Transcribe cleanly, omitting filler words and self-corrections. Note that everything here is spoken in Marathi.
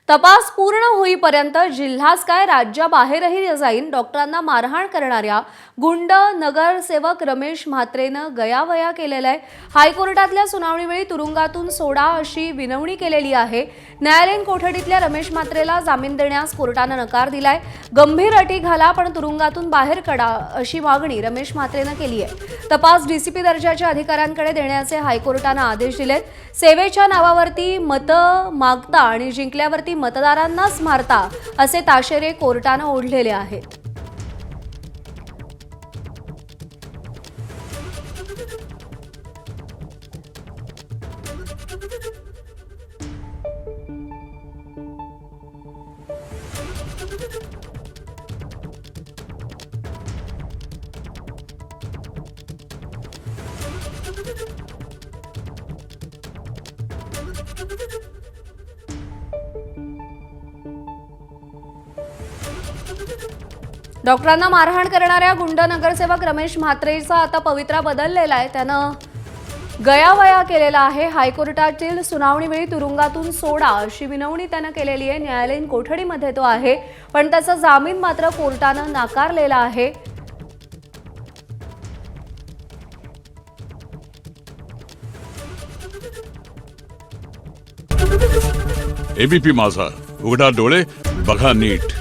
तपास पूर्ण होईपर्यंत जिल्हाच काय राज्याबाहेरही जाईन डॉक्टरांना मारहाण करणाऱ्या गुंड नगरसेवक रमेश म्हात्रेनं गयावया केलेला आहे। हायकोर्टातल्या सुनावणीवेळी तुरुंगातून सोडा अशी विनवणी केलेली आहे। न्यायालयीन कोठडीतल्या रमेश म्हात्रेला जामीन देण्यास कोर्टानं नकार दिलाय। गंभीर अटी घाला पण तुरुंगातून बाहेर काढा अशी मागणी रमेश म्हात्रेनं केली आहे। तपास डीसीपी दर्जाच्या अधिकाऱ्यांकडे देण्याचे हायकोर्टानं आदेश दिलेत। सेवेच्या नावावरती मतं मागता आणि जिंकल्यावरती मतदारांनाच मारता असे ताशेरे कोर्टानं ओढलेले आहेत। डॉक्टरांना मारहाण करणाऱ्या गुंड नगरसेवक रमेश म्हात्रेचा आता पवित्रा बदललेला आहे। त्यानं गयावया केलेला आहे। हायकोर्टातील सुनावणीवेळी तुरुंगातून सोडा अशी विनवणी त्यानं केलेली आहे। न्यायालयीन कोठडीमध्ये तो आहे पण त्याचा जामीन मात्र कोर्टानं नाकारलेला आहे। एबीपी माझा, उघडा डोळे बघा नीट।